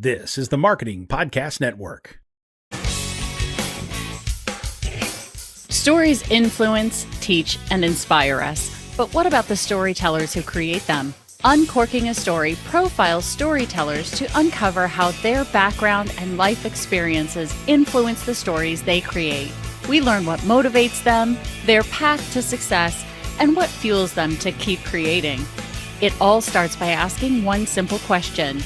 This is the Marketing Podcast Network. Stories influence, teach, and inspire us. But what about the storytellers who create them? Uncorking a Story profiles storytellers to uncover how their background and life experiences influence the stories they create. We learn what motivates them, their path to success, and what fuels them to keep creating. It all starts by asking one simple question: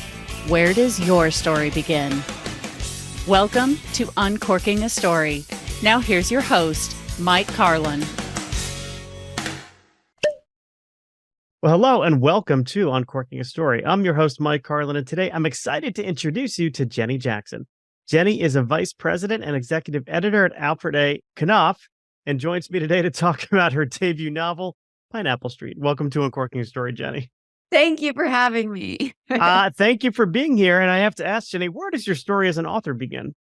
where does your story begin? Welcome to Uncorking a Story. Now here's your host, Mike Carlin. Well, hello and welcome to Uncorking a Story. I'm your host, Mike Carlin, and today I'm excited to introduce you to Jenny Jackson. Jenny is a vice president and executive editor at Alfred A. Knopf and joins me today to talk about her debut novel, Pineapple Street. Welcome to Uncorking a Story, Jenny. Thank you for having me. Thank you for being here. And I have to ask, Jenny, where does your story as an author begin?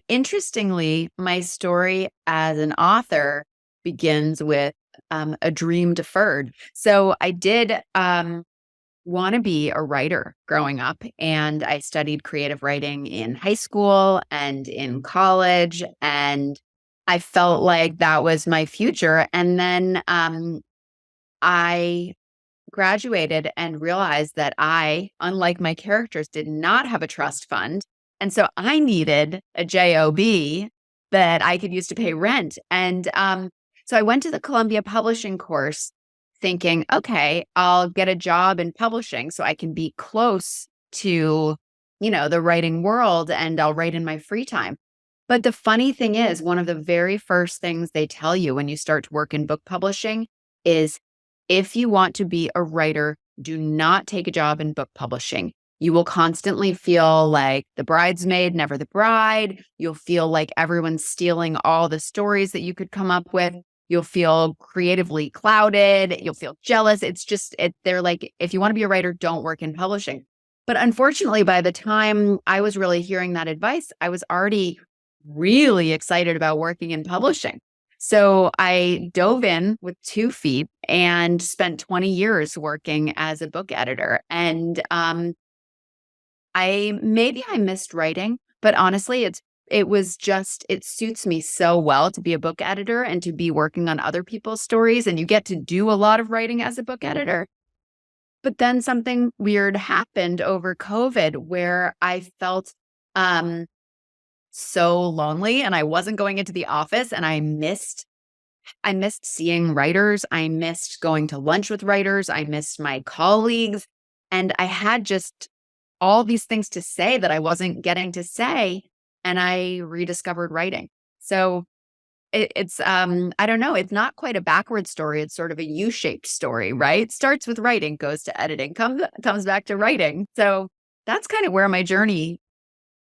Interestingly, my story as an author begins with a dream deferred. So I did want to be a writer growing up, and I studied creative writing in high school and in college, and I felt like that was my future. And then I graduated and realized that I, unlike my characters, did not have a trust fund. And so I needed a JOB that I could use to pay rent. And so I went to the Columbia Publishing course thinking, okay, I'll get a job in publishing so I can be close to, the writing world, and I'll write in my free time. But the funny thing is, one of the very first things they tell you when you start to work in book publishing is, if you want to be a writer, do not take a job in book publishing. You will constantly feel like the bridesmaid, never the bride. You'll feel like everyone's stealing all the stories that you could come up with. You'll feel creatively clouded. You'll feel jealous. They're like, if you want to be a writer, don't work in publishing. But unfortunately, by the time I was really hearing that advice, I was already really excited about working in publishing. So I dove in with 2 feet and spent 20 years working as a book editor. And I missed writing, but honestly, it suits me so well to be a book editor and to be working on other people's stories. And you get to do a lot of writing as a book editor. But then something weird happened over COVID where I felt so lonely, and I wasn't going into the office, and I missed seeing writers. I missed going to lunch with writers. I missed my colleagues, and I had just all these things to say that I wasn't getting to say, and I rediscovered writing. So it's I don't know, it's not quite a backward story. It's sort of a U-shaped story, right? It starts with writing, goes to editing, comes back to writing. So that's kind of where my journey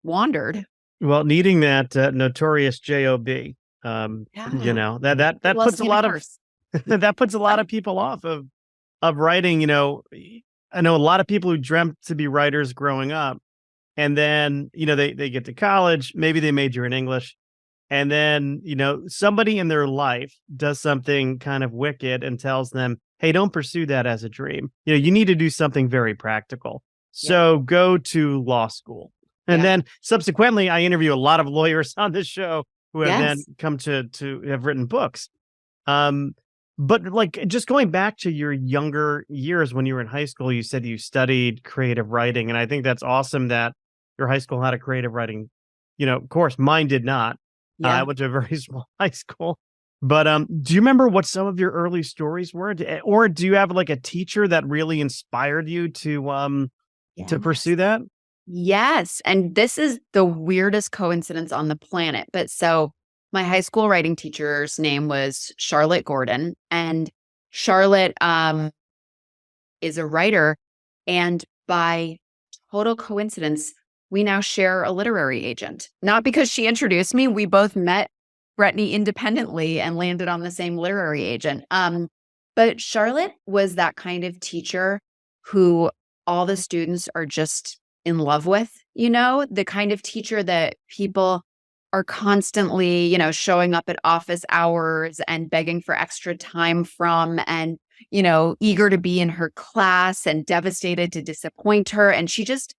wandered. Well, needing that notorious JOB, that puts a lot of that puts a lot of people off of writing. I know a lot of people who dreamt to be writers growing up, and then they get to college, maybe they major in English, and then somebody in their life does something kind of wicked and tells them, "Hey, don't pursue that as a dream. You need to do something very practical. So go to law school." And then subsequently, I interview a lot of lawyers on this show who have then come to have written books. But just going back to your younger years when you were in high school, you said you studied creative writing. And I think that's awesome that your high school had a creative writing, course. Mine did not. I went to a very small high school. But do you remember what some of your early stories were? Or do you have a teacher that really inspired you to pursue that? Yes. And this is the weirdest coincidence on the planet. But so my high school writing teacher's name was Charlotte Gordon. And Charlotte is a writer. And by total coincidence, we now share a literary agent. Not because she introduced me. We both met Brittany independently and landed on the same literary agent. But Charlotte was that kind of teacher who all the students are just in love with, the kind of teacher that people are constantly, showing up at office hours and begging for extra time from. And eager to be in her class and devastated to disappoint her. And she just,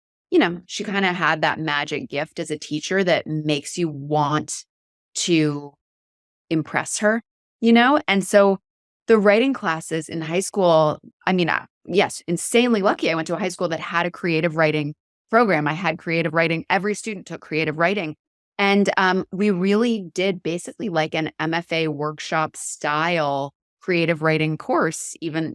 she kind of had that magic gift as a teacher that makes you want to impress her, And so the writing classes in high school, yes, insanely lucky. I went to a high school that had a creative writing program. I had creative writing. Every student took creative writing. And we really did basically like an MFA workshop style creative writing course, even,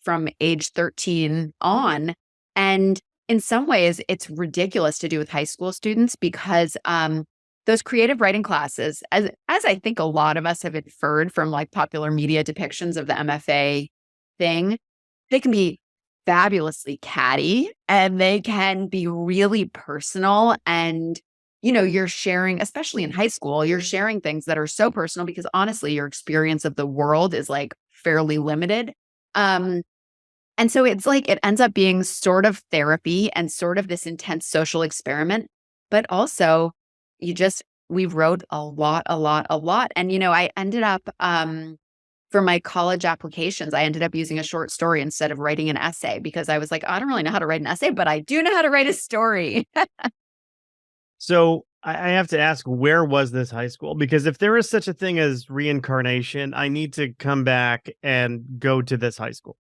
from age 13 on. And in some ways, it's ridiculous to do with high school students because those creative writing classes, as I think a lot of us have inferred from like popular media depictions of the MFA thing, they can be fabulously catty and they can be really personal. And, you're sharing, especially in high school, you're sharing things that are so personal because honestly, your experience of the world is like fairly limited. And so it's like it ends up being sort of therapy and sort of this intense social experiment, but also we wrote a lot. And, I ended up, for my college applications, I ended up using a short story instead of writing an essay because I was like, I don't really know how to write an essay, but I do know how to write a story. So I have to ask, where was this high school? Because if there is such a thing as reincarnation, I need to come back and go to this high school.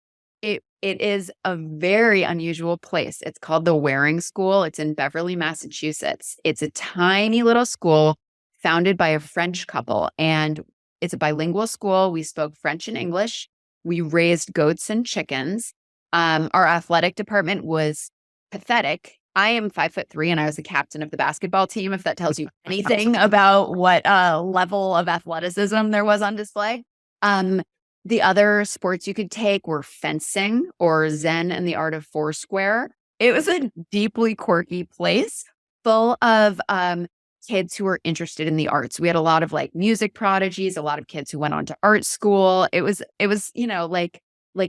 It is a very unusual place. It's called the Waring School. It's in Beverly, Massachusetts. It's a tiny little school founded by a French couple, and it's a bilingual school. We spoke French and English. We raised goats and chickens. Our athletic department was pathetic. I am 5'3" and I was the captain of the basketball team, if that tells you anything about what level of athleticism there was on display. The other sports you could take were fencing or Zen and the Art of Foursquare. It was a deeply quirky place full of kids who were interested in the arts. We had a lot of like music prodigies, a lot of kids who went on to art school. It was, like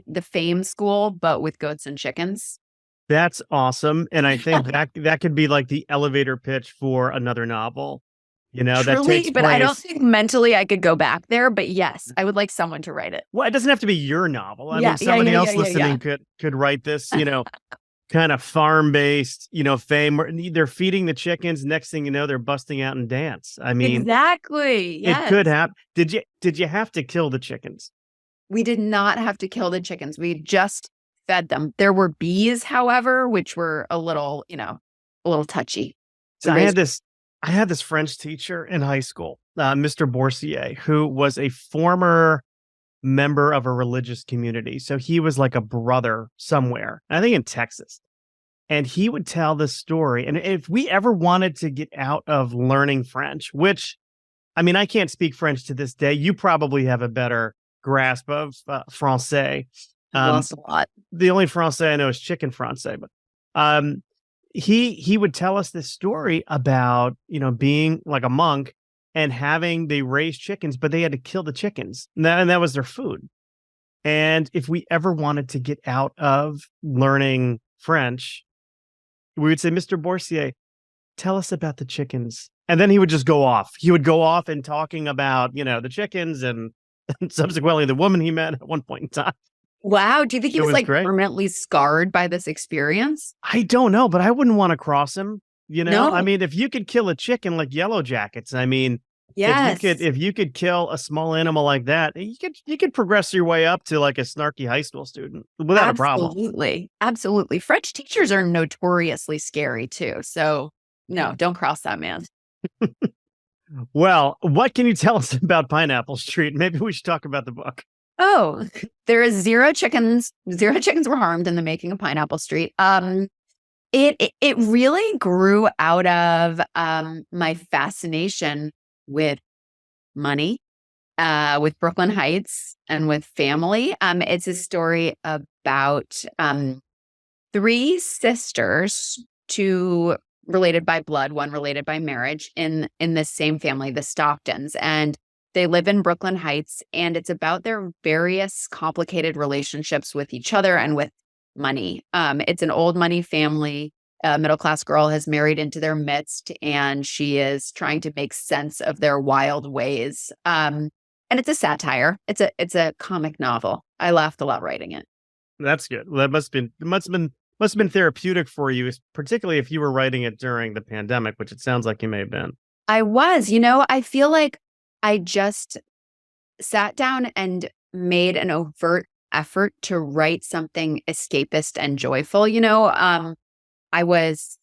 the fame school, but with goats and chickens. That's awesome. And I think that could be like the elevator pitch for another novel. That Truly, takes but I don't place. think mentally I could go back there. But yes, I would like someone to write it. Well, it doesn't have to be your novel. I Yeah, mean, somebody else yeah. listening could write this, kind of farm-based, fame. Where they're feeding the chickens. Next thing you know, they're busting out and dance. I mean, Exactly. Yes. it could happen. Did you have to kill the chickens? We did not have to kill the chickens. We just fed them. There were bees, however, which were a little touchy. So I had this French teacher in high school, Mr. Boursier, who was a former member of a religious community. So he was like a brother somewhere, I think in Texas. And he would tell this story. And if we ever wanted to get out of learning French, which, I can't speak French to this day. You probably have a better grasp of Francais. Lost a lot. The only Francais I know is chicken Francais. But he would tell us this story about, being like a monk and they raised chickens, but they had to kill the chickens. And that was their food. And if we ever wanted to get out of learning French, we would say, Mr. Boursier, tell us about the chickens. And then he would just go off. He would go off and talking about, the chickens and subsequently the woman he met at one point in time. Wow. Do you think he was like great. permanently scarred by this experience? I don't know, but I wouldn't want to cross him. No. If you could kill a chicken like Yellow Jackets, Yes. if you could kill a small animal like that, you could progress your way up to like a snarky high school student without a problem. Absolutely. French teachers are notoriously scary too. So no, don't cross that man. Well, what can you tell us about Pineapple Street? Maybe we should talk about the book. Oh, there is zero chickens. Zero chickens were harmed in the making of Pineapple Street. It really grew out of my fascination with money, with Brooklyn Heights, and with family. It's a story about three sisters, two related by blood, one related by marriage, in this same family, the Stocktons, and they live in Brooklyn Heights, and it's about their various complicated relationships with each other and with money. It's an old money family. A middle-class girl has married into their midst, and she is trying to make sense of their wild ways. And it's a satire. It's a comic novel. I laughed a lot writing it. That's good. Well, that must have been therapeutic for you, particularly if you were writing it during the pandemic, which it sounds like you may have been. I was, I feel like I just sat down and made an overt effort to write something escapist and joyful. I was,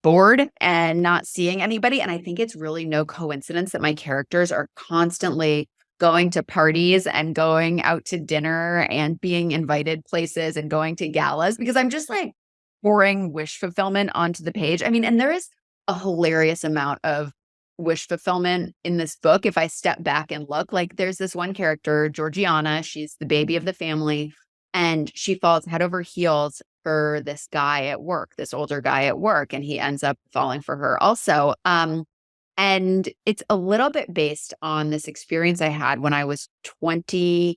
bored and not seeing anybody. And I think it's really no coincidence that my characters are constantly going to parties and going out to dinner and being invited places and going to galas, because I'm just like pouring wish fulfillment onto the page. I mean, and there is a hilarious amount of wish fulfillment in this book. If I step back and look, like there's this one character, Georgiana, she's the baby of the family, and she falls head over heels for this guy at work, this older guy at work, and he ends up falling for her also. And it's a little bit based on this experience I had when I was 21.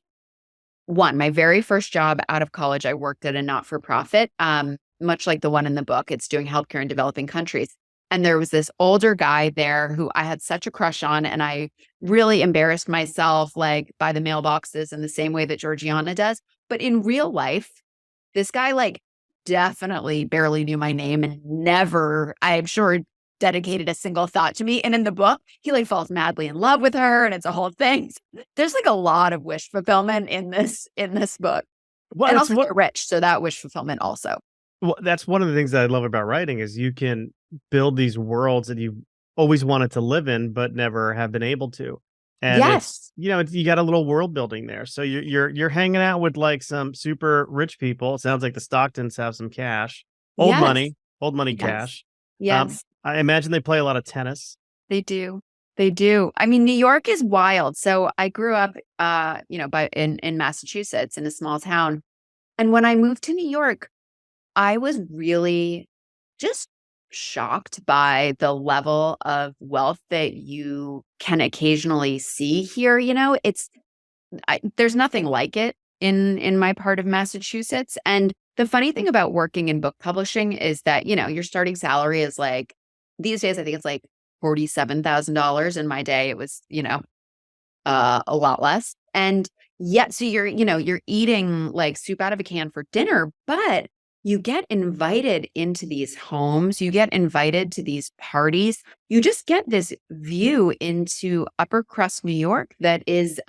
My very first job out of college, I worked at a not-for-profit, much like the one in the book. It's doing healthcare in developing countries. And there was this older guy there who I had such a crush on, and I really embarrassed myself like by the mailboxes in the same way that Georgiana does. But in real life, this guy like definitely barely knew my name and never, I'm sure, dedicated a single thought to me. And in the book, he like falls madly in love with her, and it's a whole thing. There's like a lot of wish fulfillment in this book. Well, and also get rich, so that wish fulfillment also. Well, that's one of the things that I love about writing is you can build these worlds that you always wanted to live in, but never have been able to. And yes, you got a little world building there. So you're hanging out with like some super rich people. It sounds like the Stocktons have some cash, old money yes. cash. Yes. I imagine they play a lot of tennis. They do. They do. I mean, New York is wild. So I grew up, in Massachusetts in a small town. And when I moved to New York, I was really just shocked by the level of wealth that you can occasionally see here. There's nothing like it in my part of Massachusetts. And the funny thing about working in book publishing is that, your starting salary is like, these days, I think it's like $47,000. In my day, it was, a lot less. And yet, so you're eating like soup out of a can for dinner, but you get invited into these homes, you get invited to these parties, you just get this view into upper crust New York that is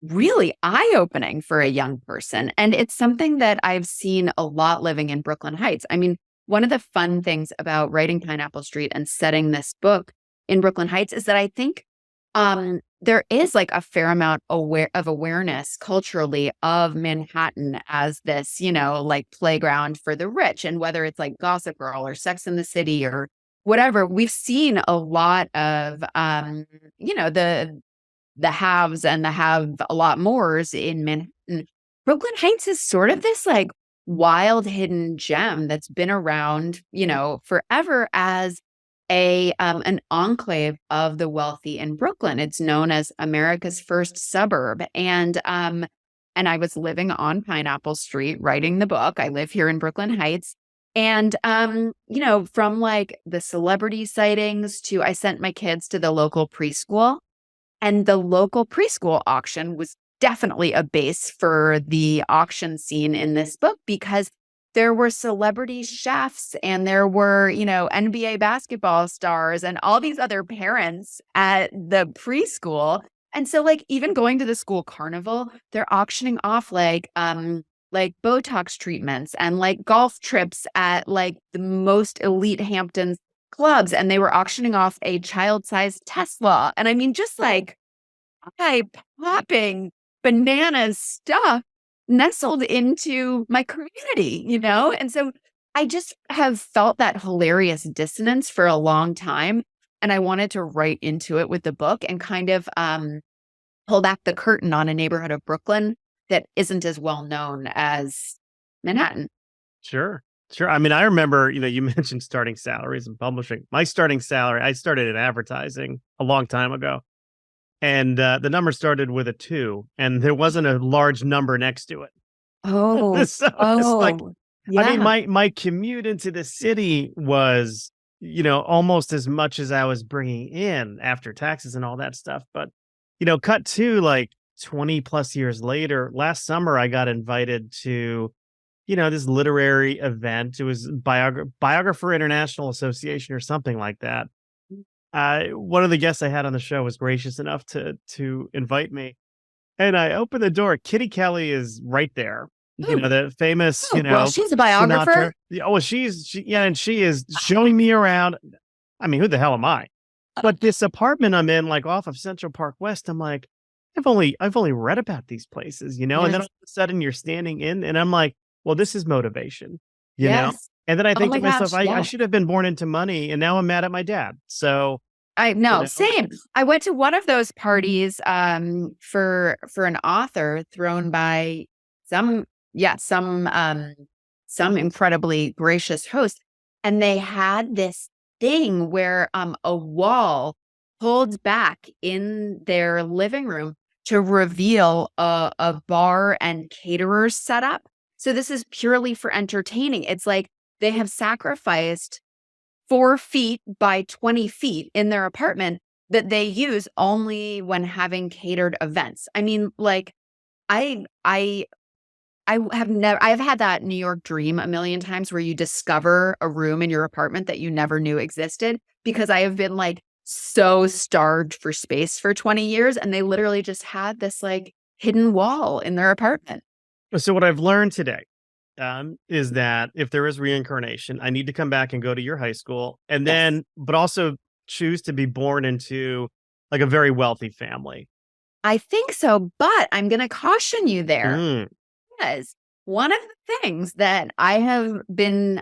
really eye-opening for a young person. And it's something that I've seen a lot living in Brooklyn Heights. I mean, one of the fun things about writing Pineapple Street and setting this book in Brooklyn Heights is that I think there is like a fair amount of awareness culturally of Manhattan as this, like playground for the rich. And whether it's like Gossip Girl or Sex and the City or whatever, we've seen a lot of, the haves and the have a lot mores in Manhattan. Brooklyn Heights is sort of this like wild hidden gem that's been around, forever as an enclave of the wealthy in Brooklyn. It's known as America's first suburb. And I was living on Pineapple Street writing the book. I live here in Brooklyn Heights. And from like the celebrity sightings to I sent my kids to the local preschool. And the local preschool auction was definitely a base for the auction scene in this book, because there were celebrity chefs and there were, NBA basketball stars and all these other parents at the preschool. And so like even going to the school carnival, they're auctioning off like Botox treatments and like golf trips at like the most elite Hamptons clubs. And they were auctioning off a child-sized Tesla. And I mean, just like eye-popping bananas stuff nestled into my community, And so I just have felt that hilarious dissonance for a long time. And I wanted to write into it with the book and kind of pull back the curtain on a neighborhood of Brooklyn that isn't as well known as Manhattan. Sure. I mean, I remember, you mentioned starting salaries in publishing. My starting salary, I started in advertising a long time ago. And the number started with a 2, and there wasn't a large number next to it. Oh, so it's like, yeah. I mean, my commute into the city was, almost as much as I was bringing in after taxes and all that stuff. But, cut to like 20 plus years later, last summer, I got invited to, this literary event. It was Biographer International Association or something like that. One of the guests I had on the show was gracious enough to invite me. And I opened the door. Kitty Kelly is right there. The famous, well, she's a biographer. Sinatra. Yeah, well, and she is showing me around. I mean, who the hell am I? But this apartment I'm in, like off of Central Park West, I'm like, I've only read about these places, and then all of a sudden you're standing in, and I'm like, well, this is motivation, know. And then I think to myself, I should have been born into money, and now I'm mad at my dad. So I know, same. I went to one of those parties for an author thrown by some incredibly gracious host, and they had this thing where a wall pulled back in their living room to reveal a bar and caterers setup. So this is purely for entertaining. It's like they have sacrificed 4 feet by 20 feet in their apartment that they use only when having catered events. I mean, like I've had that New York dream a million times where you discover a room in your apartment that you never knew existed, because I have been like so starved for space for 20 years, and they literally just had this like hidden wall in their apartment. So what I've learned today is that if there is reincarnation, I need to come back and go to your high school, and then, but also choose to be born into like a very wealthy family. I think so, but I'm going to caution you there. Because one of the things that I have been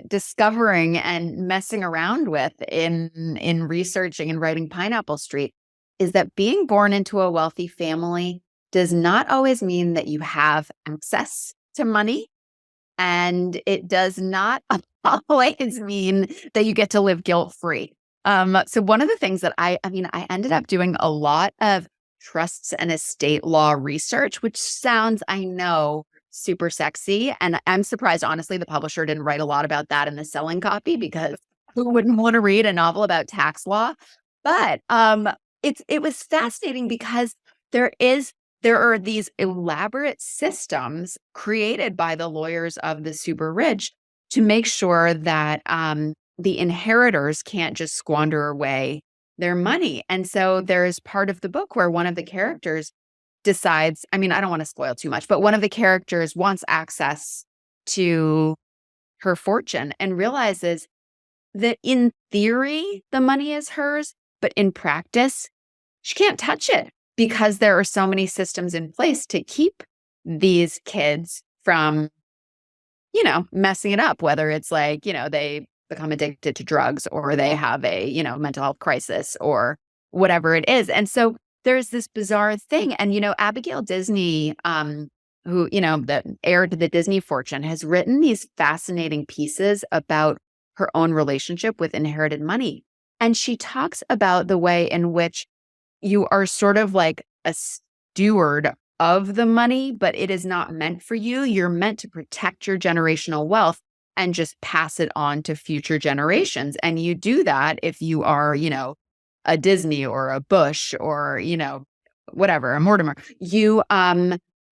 discovering and messing around with in researching and writing Pineapple Street is that being born into a wealthy family does not always mean that you have access to money. And it does not always mean that you get to live guilt-free. So one of the things that I ended up doing a lot of trusts and estate law research, which sounds, I know, super sexy. And I'm surprised, honestly, the publisher didn't write a lot about that in the selling copy, because who wouldn't want to read a novel about tax law? But it was fascinating because there are these elaborate systems created by the lawyers of the super rich to make sure that the inheritors can't just squander away their money. And so there's part of the book where one of the characters decides, I don't want to spoil too much, but one of the characters wants access to her fortune and realizes that in theory, the money is hers, but in practice, she can't touch it because there are so many systems in place to keep these kids from, messing it up, whether it's like, they become addicted to drugs or they have a, mental health crisis or whatever it is. And so there's this bizarre thing. And, Abigail Disney, who, the heir to the Disney fortune, has written these fascinating pieces about her own relationship with inherited money. And she talks about the way in which you are sort of like a steward of the money, but it is not meant for you. You're meant to protect your generational wealth and just pass it on to future generations. And you do that if you are, a Disney or a Bush or, whatever, a Mortimer. You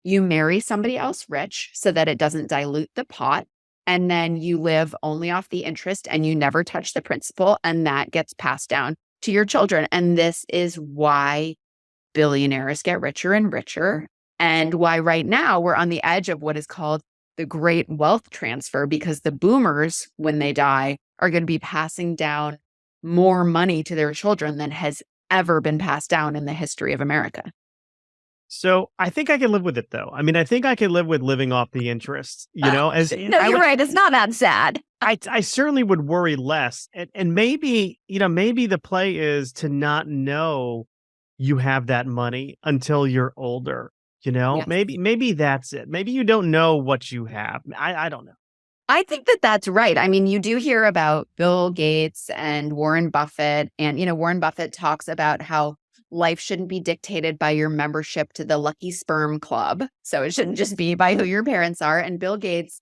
marry somebody else rich so that it doesn't dilute the pot. And then you live only off the interest and you never touch the principal. And that gets passed down to your children. And this is why billionaires get richer and richer, and why right now we're on the edge of what is called the great wealth transfer, because the boomers, when they die, are going to be passing down more money to their children than has ever been passed down in the history of America. So I think I can live with it, though. I think I can live with living off the interest, No, you're right. It's not that sad. I certainly would worry less. And maybe, maybe the play is to not know you have that money until you're older, Yes. Maybe that's it. Maybe you don't know what you have. I don't know. I think that that's right. You do hear about Bill Gates and Warren Buffett. And, Warren Buffett talks about how life shouldn't be dictated by your membership to the Lucky Sperm Club. So it shouldn't just be by who your parents are. And Bill Gates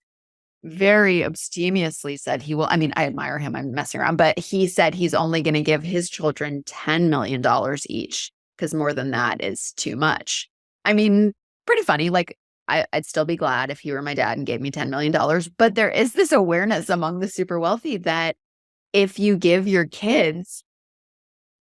very abstemiously said he will, I admire him, I'm messing around, but he said he's only going to give his children $10 million each. because more than that is too much. I mean, pretty funny. Like, I'd still be glad if he were my dad and gave me $10 million. But there is this awareness among the super wealthy that if you give your kids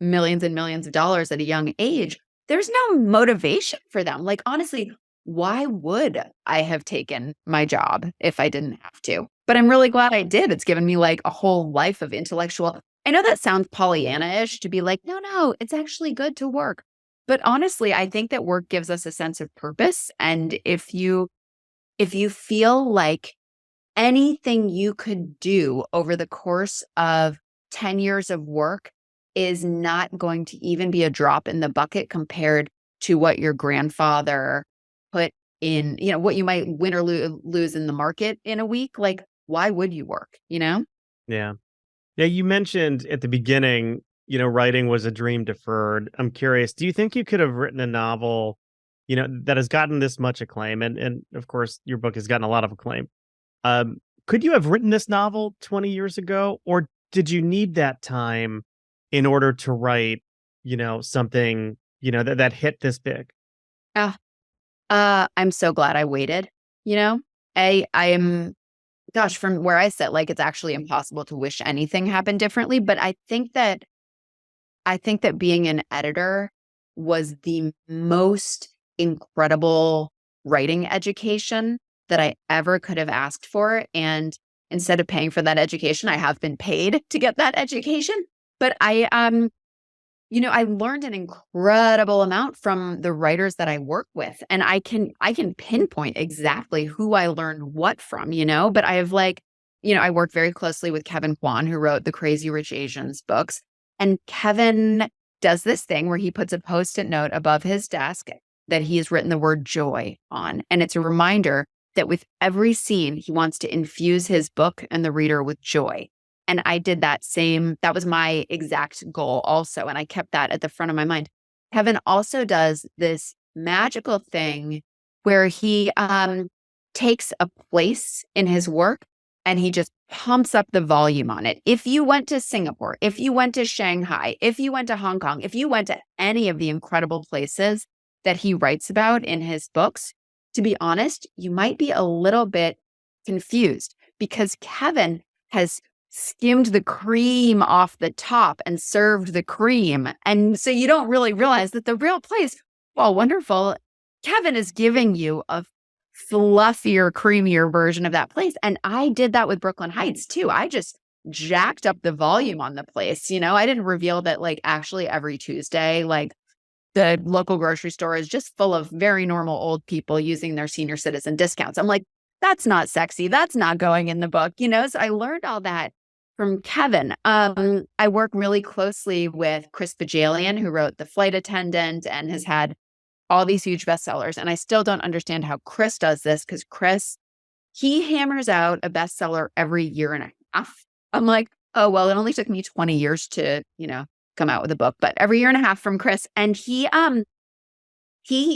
millions and millions of dollars at a young age, there's no motivation for them. Like, honestly, why would I have taken my job if I didn't have to? But I'm really glad I did. It's given me like a whole life of intellectual. I know that sounds Pollyanna-ish to be like, no, it's actually good to work. But honestly, I think that work gives us a sense of purpose. And if you feel like anything you could do over the course of 10 years of work is not going to even be a drop in the bucket compared to what your grandfather put in, what you might win or lose in the market in a week, like, why would you work, Yeah. Yeah. You mentioned at the beginning, writing was a dream deferred. I'm curious, do you think you could have written a novel, that has gotten this much acclaim? And of course, your book has gotten a lot of acclaim. Could you have written this novel 20 years ago, or did you need that time in order to write, something, that hit this big? I'm so glad I waited, I'm gosh, from where I sit, like, it's actually impossible to wish anything happened differently. But I think that being an editor was the most incredible writing education that I ever could have asked for. And instead of paying for that education, I have been paid to get that education. But I learned an incredible amount from the writers that I work with. And I can pinpoint exactly who I learned what from, but I have I work very closely with Kevin Kwan, who wrote the Crazy Rich Asians books. And Kevin does this thing where he puts a Post-it note above his desk that he has written the word joy on. And it's a reminder that with every scene, he wants to infuse his book and the reader with joy. And I did that was my exact goal also. And I kept that at the front of my mind. Kevin also does this magical thing where he takes a place in his work and he just pumps up the volume on it. If you went to Singapore, if you went to Shanghai, if you went to Hong Kong, if you went to any of the incredible places that he writes about in his books, to be honest, you might be a little bit confused because Kevin has skimmed the cream off the top and served the cream. And so you don't really realize that the real place, while wonderful, Kevin is giving you a fluffier, creamier version of that place. And I did that with Brooklyn Heights too. I just jacked up the volume on the place. I didn't reveal that actually every Tuesday, the local grocery store is just full of very normal old people using their senior citizen discounts. I'm like, that's not sexy. That's not going in the book, So I learned all that from Kevin. I work really closely with Chris Bajalian, who wrote The Flight Attendant and has had all these huge bestsellers. And I still don't understand how Chris does this because Chris, he hammers out a bestseller every year and a half. I'm like, oh, well, it only took me 20 years to, come out with a book, but every year and a half from Chris. And he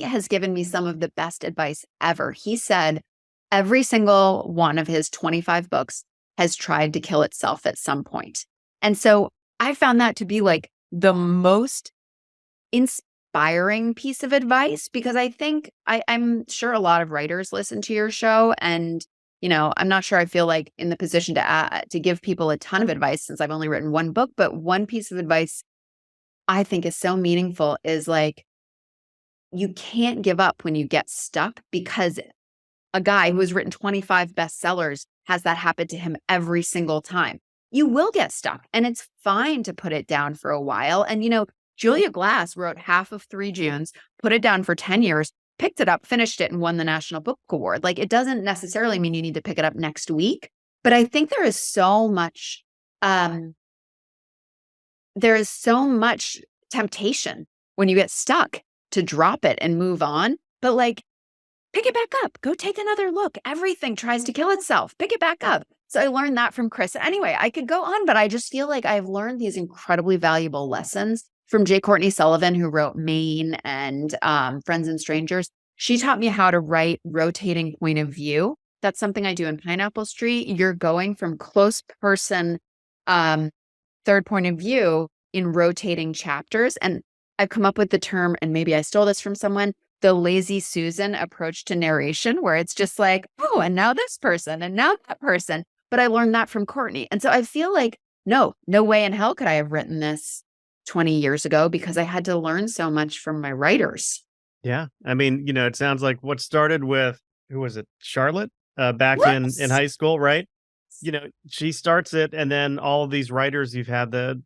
has given me some of the best advice ever. He said every single one of his 25 books has tried to kill itself at some point. And so I found that to be the most inspiring piece of advice because I think I'm sure a lot of writers listen to your show and, I'm not sure I feel like in the position to give people a ton of advice since I've only written one book, but one piece of advice I think is so meaningful is you can't give up when you get stuck because a guy who has written 25 bestsellers has that happen to him every single time. You will get stuck and it's fine to put it down for a while. And, Julia Glass wrote half of 3 Junes, put it down for 10 years, picked it up, finished it, and won the National Book Award. It doesn't necessarily mean you need to pick it up next week, but I think there is so much temptation when you get stuck to drop it and move on. But pick it back up, go take another look. Everything tries to kill itself. Pick it back up. So I learned that from Chris. Anyway, I could go on, but I just feel like I've learned these incredibly valuable lessons from J. Courtney Sullivan, who wrote Maine and Friends and Strangers. She taught me how to write rotating point of view. That's something I do in Pineapple Street. You're going from close person, third point of view in rotating chapters. And I've come up with the term, and maybe I stole this from someone, the lazy Susan approach to narration, where it's just like, oh, and now this person and now that person. But I learned that from Courtney. And so I feel like, no way in hell could I have written this 20 years ago, because I had to learn so much from my writers. Yeah. I mean, it sounds like what started with, who was it? Charlotte, back Yes. in high school, right? She starts it, and then all of these writers you've had the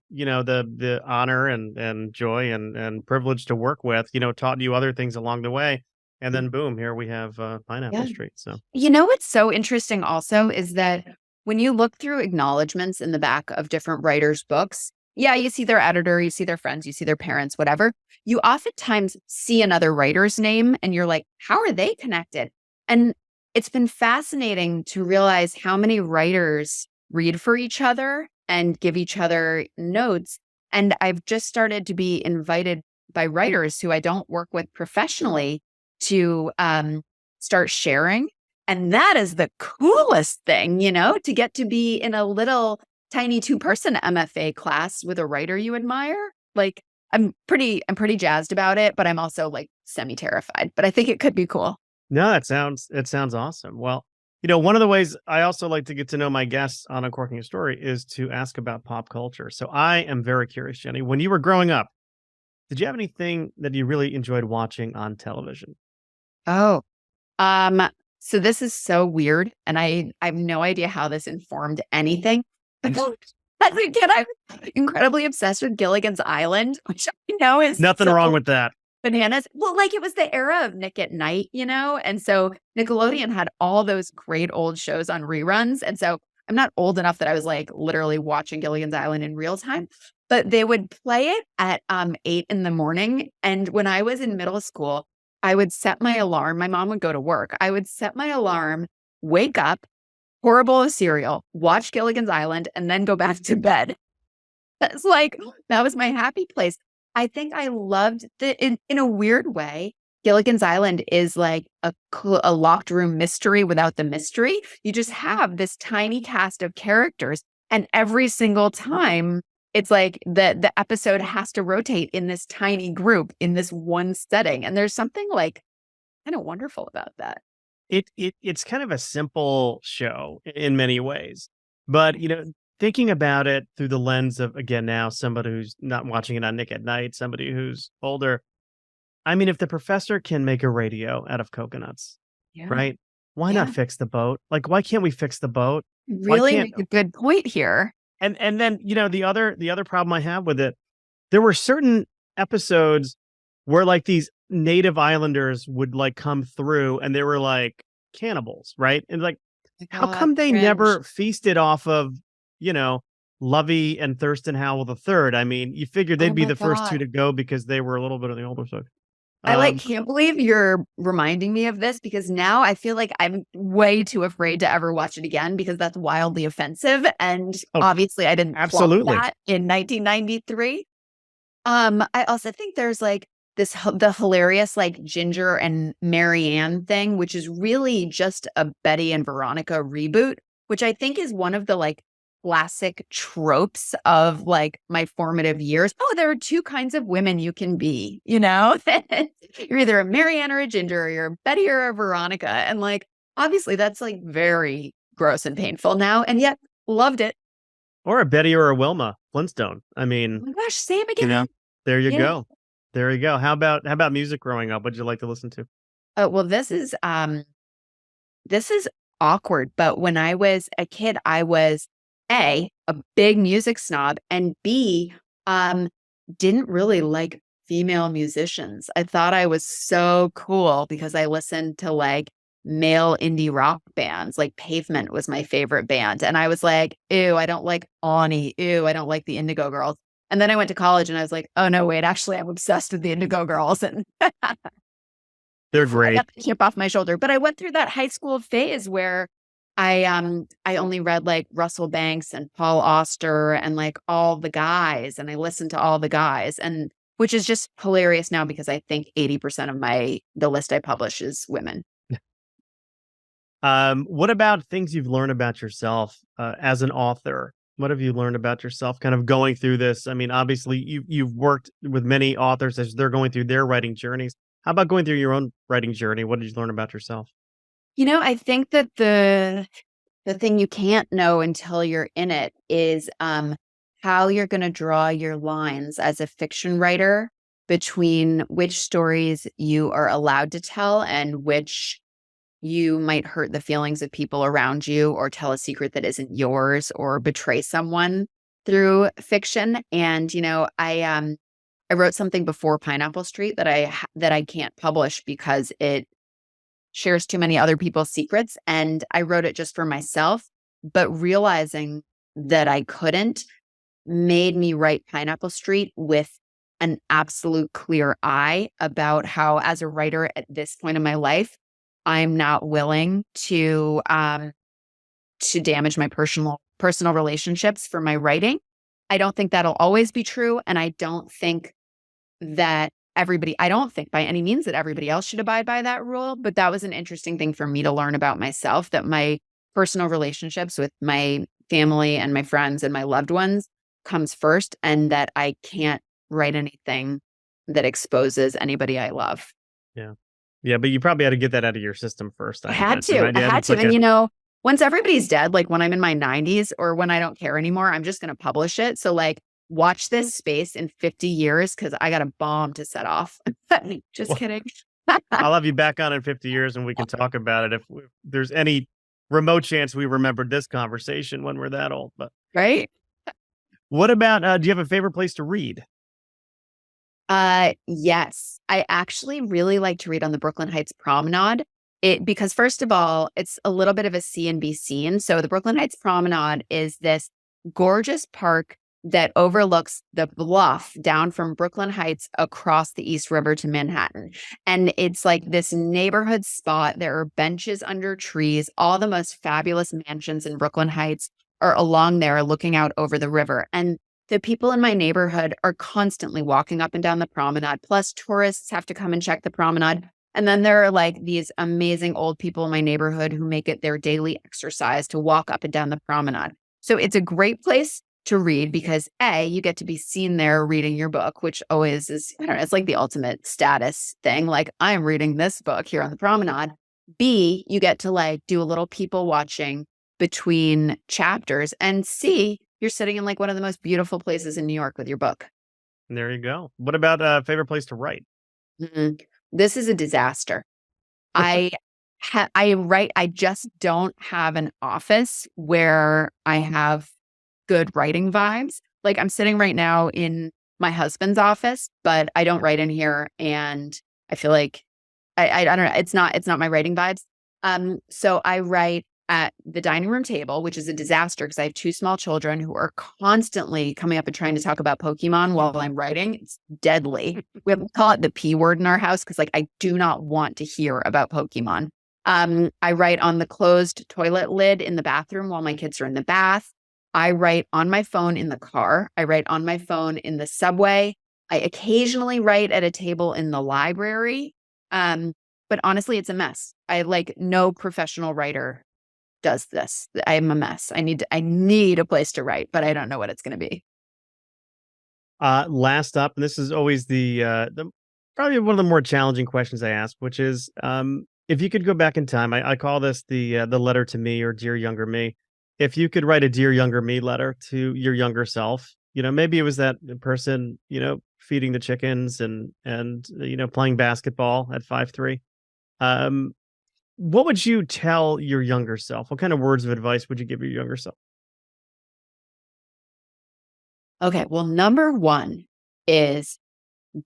honor and joy and privilege to work with, taught you other things along the way. And then boom, here we have Pineapple Yeah. Street. So What's so interesting also is that when you look through acknowledgments in the back of different writers' books, yeah, you see their editor, you see their friends, you see their parents, whatever. You oftentimes see another writer's name and you're like, how are they connected? And it's been fascinating to realize how many writers read for each other and give each other notes. And I've just started to be invited by writers who I don't work with professionally to start sharing. And that is the coolest thing, to get to be in a little tiny 2-person MFA class with a writer you admire. Like, I'm pretty jazzed about it, but I'm also like semi-terrified, but I think it could be cool. no, it sounds awesome. Well, one of the ways I also like to get to know my guests on Uncorking a Story is to ask about pop culture. So I am very curious, Jenny, when you were growing up, did you have anything that you really enjoyed watching on television? Oh, so this is so weird, and I have no idea how this informed anything. As a kid, I was incredibly obsessed with Gilligan's Island, which I know is Nothing so wrong with that. bananas. Well, like, it was the era of Nick at Night, and so Nickelodeon had all those great old shows on reruns. And so I'm not old enough that I was like literally watching Gilligan's Island in real time, but they would play it at 8 in the morning. And when I was in middle school, I would set my alarm. My mom would go to work. I would set my alarm, wake up, pour a bowl of cereal, watch Gilligan's Island, and then go back to bed. That's like, that was my happy place. I think I loved in a weird way. Gilligan's Island is like a locked room mystery without the mystery. You just have this tiny cast of characters, and every single time it's like the episode has to rotate in this tiny group in this one setting. And there's something like kind of wonderful about that. It's kind of a simple show in many ways, but thinking about it through the lens of, again, now somebody who's not watching it on Nick at Night, somebody who's older. I mean, if the professor can make a radio out of coconuts, Yeah. right? Why Yeah. not fix the boat? Like, why can't we fix the boat? Really can't- make a good point here. And then, the other problem I have with it, there were certain episodes where like these native islanders would like come through and they were like cannibals, right? And like, how come they never feasted off of, Lovey and Thurston Howell III? I mean, you figured they'd be my the first two God. to go because they were a little bit of the older side. I can't believe you're reminding me of this, because now I feel like I'm way too afraid to ever watch it again, because that's wildly offensive. And obviously I didn't absolutely. clock that in 1993. I also think there's like the hilarious like Ginger and Marianne thing, which is really just a Betty and Veronica reboot, which I think is one of the like classic tropes of like my formative years. Oh, there are two kinds of women you can be, you're either a Marianne or a Ginger, or you're a Betty or a Veronica. And like, obviously that's like very gross and painful now. And yet loved it. Or a Betty or a Wilma Flintstone. I mean, Oh my gosh, same again. there you Yeah. go. There you go. How about music growing up? What'd you like to listen to? Well, this is awkward, but when I was a kid, I was a big music snob, and B, didn't really like female musicians. I thought I was so cool because I listened to like male indie rock bands. Like Pavement was my favorite band. And I was like, ew, I don't like Ani. Ew, I don't like the Indigo Girls. And then I went to college and I was like, oh no, wait, actually I'm obsessed with the Indigo Girls. And They're I great. got the chip off my shoulder. But I went through that high school phase where I only read like Russell Banks and Paul Auster and like all the guys, and I listened to all the guys, and which is just hilarious now because I think 80% of the list I publish is women. What about things you've learned about yourself as an author? What have you learned about yourself kind of going through this? I mean, obviously you've worked with many authors as they're going through their writing journeys. How about going through your own writing journey? What did you learn about yourself? I think that the thing you can't know until you're in it is how you're going to draw your lines as a fiction writer between which stories you are allowed to tell and which you might hurt the feelings of people around you or tell a secret that isn't yours or betray someone through fiction. And I wrote something before Pineapple Street that I can't publish because it shares too many other people's secrets. And I wrote it just for myself, but realizing that I couldn't made me write Pineapple Street with an absolute clear eye about how, as a writer at this point in my life, I'm not willing to damage my personal relationships for my writing. I don't think that'll always be true, and I don't think by any means that everybody else should abide by that rule, but that was an interesting thing for me to learn about myself, that my personal relationships with my family and my friends and my loved ones comes first, and that I can't write anything that exposes anybody I love. Yeah. Yeah, but you probably had to get that out of your system first. I had to. And once everybody's dead, like when I'm in my 90s or when I don't care anymore, I'm just going to publish it. So watch this space in 50 years because I got a bomb to set off. Just kidding. I'll have you back on in 50 years and we can talk about it if there's any remote chance we remembered this conversation when we're that old. But right. What about, do you have a favorite place to read? Yes. I actually really like to read on the Brooklyn Heights Promenade. Because first of all, it's a little bit of a see and be seen. So the Brooklyn Heights Promenade is this gorgeous park that overlooks the bluff down from Brooklyn Heights across the East River to Manhattan. And it's like this neighborhood spot. There are benches under trees. All the most fabulous mansions in Brooklyn Heights are along there looking out over the river. And the people in my neighborhood are constantly walking up and down the promenade. Plus, tourists have to come and check the promenade. And then there are these amazing old people in my neighborhood who make it their daily exercise to walk up and down the promenade. So it's a great place to read because A, you get to be seen there reading your book, which always is, I don't know, it's like the ultimate status thing. Like, I'm reading this book here on the promenade. B, you get to do a little people watching between chapters. And C, you're sitting in one of the most beautiful places in New York with your book. There you go. What about favorite place to write? Mm-hmm. This is a disaster. I just don't have an office where I have good writing vibes. I'm sitting right now in my husband's office, but I don't write in here, and I feel like I don't know. It's not my writing vibes. So I write at the dining room table, which is a disaster because I have two small children who are constantly coming up and trying to talk about Pokemon while I'm writing. It's deadly. We call it the P word in our house because I do not want to hear about Pokemon. I write on the closed toilet lid in the bathroom while my kids are in the bath. I write on my phone in the car. I write on my phone in the subway. I occasionally write at a table in the library. But honestly, it's a mess. No professional writer does this. I am a mess. I need a place to write, but I don't know what it's going to be. Last up, and this is always the probably one of the more challenging questions I ask, which is if you could go back in time, I call this the letter to me or Dear Younger Me. If you could write a Dear Younger Me letter to your younger self, maybe it was that person, feeding the chickens and playing basketball at 5'3". What would you tell your younger self? What kind of words of advice would you give your younger self? Okay, well, number one is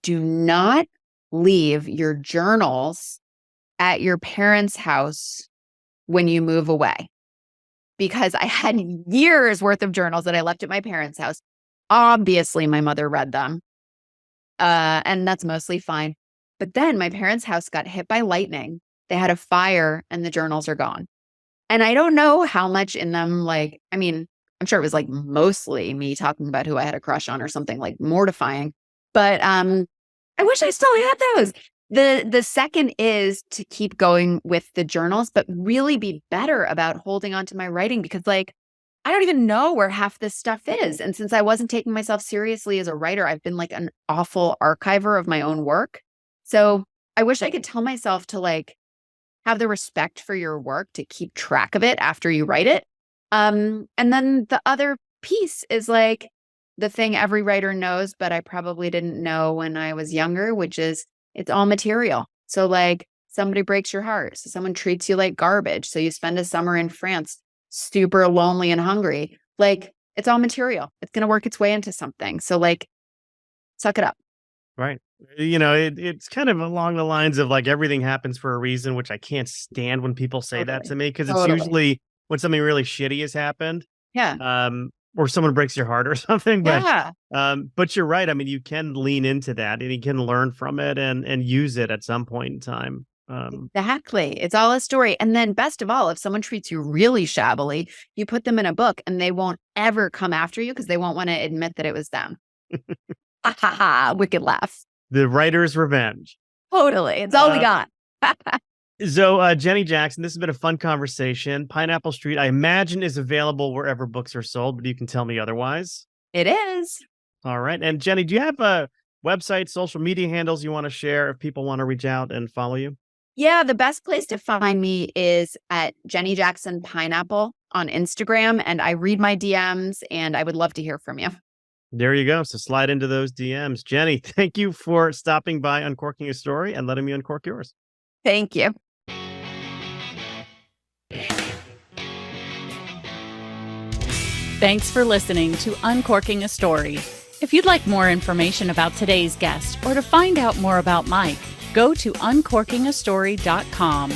do not leave your journals at your parents' house when you move away. Because I had years worth of journals that I left at my parents' house. Obviously, my mother read them. And that's mostly fine. But then my parents' house got hit by lightning. They had a fire and the journals are gone. And I don't know how much in them, I'm sure it was mostly me talking about who I had a crush on or something mortifying. But I wish I still had those. The second is to keep going with the journals, but really be better about holding on to my writing because I don't even know where half this stuff is. And since I wasn't taking myself seriously as a writer, I've been like an awful archiver of my own work. So I wish I could tell myself to like have the respect for your work to keep track of it after you write it. And then the other piece is like the thing every writer knows, but I probably didn't know when I was younger, which is it's all material. So like somebody breaks your heart. So someone treats you like garbage. So you spend a summer in France, super lonely and hungry. Like it's all material. It's going to work its way into something. So like, suck it up. Right. It's kind of along the lines of like everything happens for a reason, which I can't stand when people say that to me, because it's usually when something really shitty has happened. Yeah. Or someone breaks your heart or something. Yeah. But you're right. I mean, you can lean into that and you can learn from it and use it at some point in time. Exactly. It's all a story. And then best of all, if someone treats you really shabbily, you put them in a book and they won't ever come after you because they won't want to admit that it was them. Ha ha ha. Wicked laugh. The writer's revenge. Totally. It's all we got. So, Jenny Jackson, this has been a fun conversation. Pineapple Street, I imagine, is available wherever books are sold, but you can tell me otherwise. It is. All right. And Jenny, do you have a website, social media handles you want to share if people want to reach out and follow you? Yeah, the best place to find me is at Jenny Jackson Pineapple on Instagram. And I read my DMs and I would love to hear from you. There you go. So slide into those DMs. Jenny, thank you for stopping by Uncorking a Story and letting me uncork yours. Thank you. Thanks for listening to Uncorking a Story. If you'd like more information about today's guest or to find out more about Mike, go to uncorkingastory.com.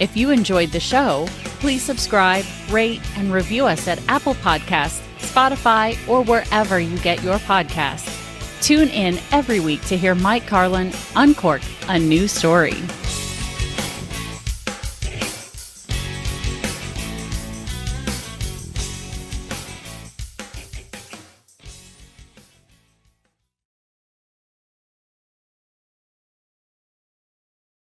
If you enjoyed the show, please subscribe, rate, and review us at Apple Podcasts, Spotify, or wherever you get your podcasts. Tune in every week to hear Mike Carlin uncork a new story.